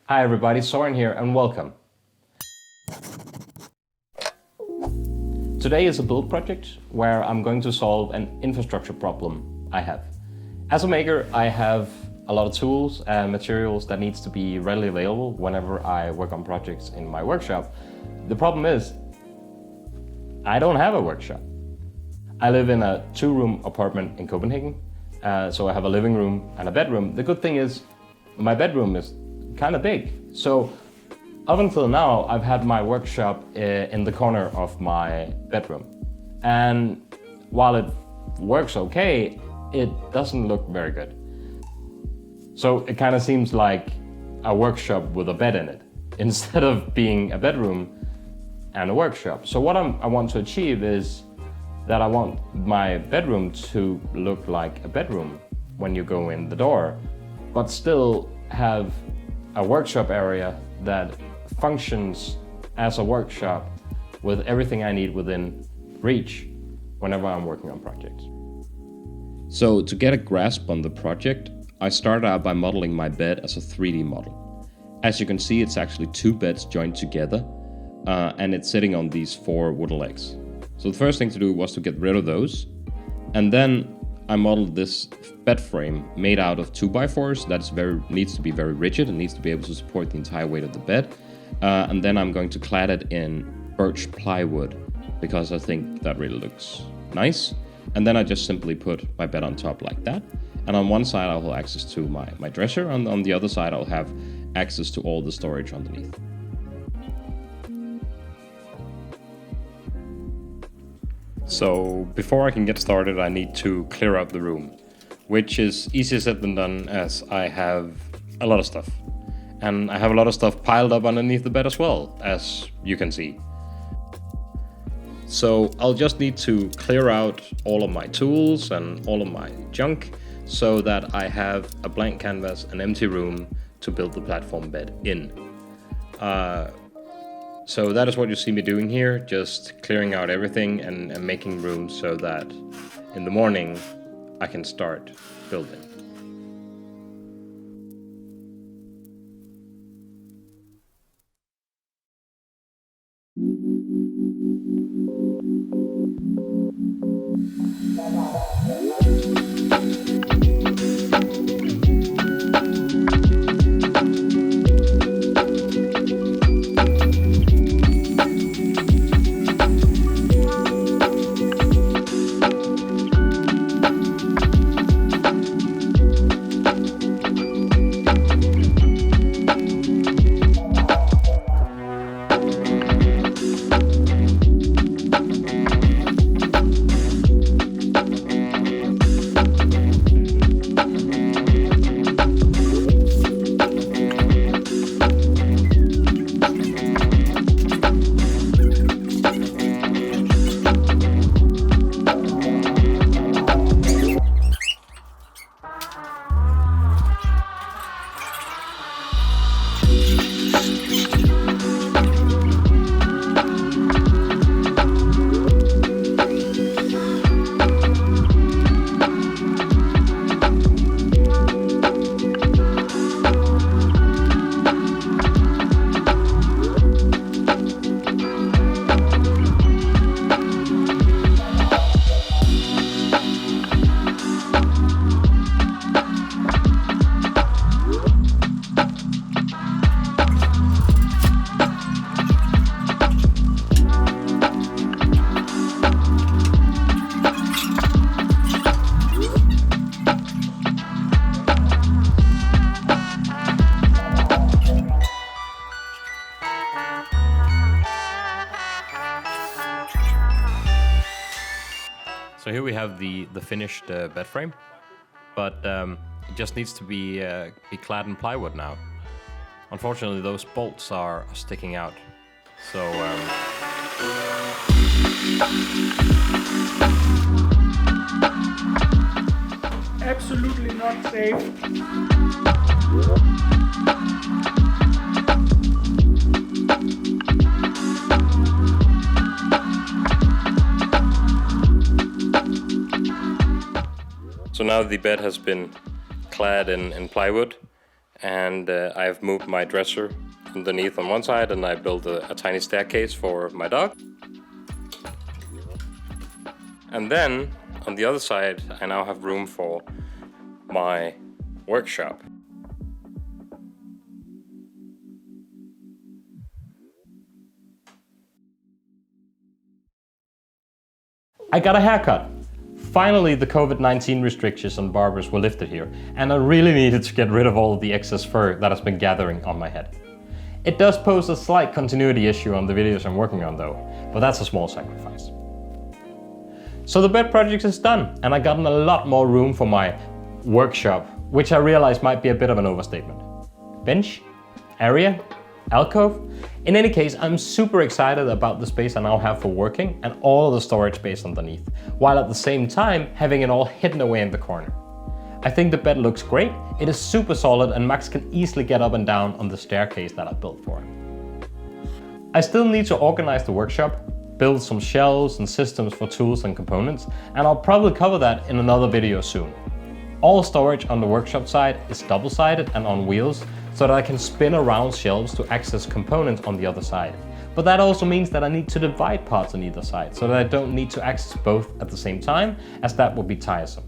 Hi everybody, Soren here and welcome. Today is a build project where I'm going to solve an infrastructure problem I have. As a maker, I have a lot of tools and materials that needs to be readily available whenever I work on projects in my workshop. The problem is, I don't have a workshop. I live in a 2-room apartment in Copenhagen, so I have a living room and a bedroom. The good thing is, my bedroom is kind of big. So up until now, I've had my workshop in the corner of my bedroom. And while it works okay, it doesn't look very good. So it kind of seems like a workshop with a bed in it, instead of being a bedroom and a workshop. So what I want to achieve is that I want my bedroom to look like a bedroom when you go in the door, but still have a workshop area that functions as a workshop with everything I need within reach whenever I'm working on projects. So to get a grasp on the project, I started out by modeling my bed as a 3D model. As you can see, it's actually 2 beds joined together, and it's sitting on these 4 wooden legs. So the first thing to do was to get rid of those, and then I modeled this bed frame made out of 2x4s that needs to be very rigid and needs to be able to support the entire weight of the bed. And then I'm going to clad it in birch plywood because I think that really looks nice. And then I just simply put my bed on top like that. And on one side I'll have access to my dresser, and on the other side I'll have access to all the storage underneath. So before I can get started, I need to clear out the room, which is easier said than done as I have a lot of stuff. And I have a lot of stuff piled up underneath the bed as well, as you can see. So I'll just need to clear out all of my tools and all of my junk so that I have a blank canvas, an empty room to build the platform bed in. So that is what you see me doing here, just clearing out everything and making room so that in the morning I can start building. So here we have the finished bed frame, but it just needs to be clad in plywood now. Unfortunately, those bolts are sticking out. So absolutely not safe. So now the bed has been clad in plywood, and I've moved my dresser underneath on one side, and I built a tiny staircase for my dog. And then on the other side, I now have room for my workshop. I got a haircut. Finally, the COVID-19 restrictions on barbers were lifted here, and I really needed to get rid of all of the excess fur that has been gathering on my head. It does pose a slight continuity issue on the videos I'm working on though, but that's a small sacrifice. So the bed project is done, and I gotten a lot more room for my workshop, which I realized might be a bit of an overstatement. Bench? Area? Alcove? In any case, I'm super excited about the space I now have for working and all the storage space underneath, while at the same time having it all hidden away in the corner. I think the bed looks great, it is super solid, and Max can easily get up and down on the staircase that I built for him. I still need to organize the workshop, build some shelves and systems for tools and components, and I'll probably cover that in another video soon. All storage on the workshop side is double-sided and on wheels, so that I can spin around shelves to access components on the other side. But that also means that I need to divide parts on either side, so that I don't need to access both at the same time, as that would be tiresome.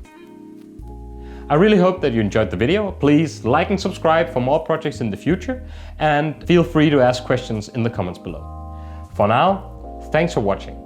I really hope that you enjoyed the video. Please like and subscribe for more projects in the future, and feel free to ask questions in the comments below. For now, thanks for watching.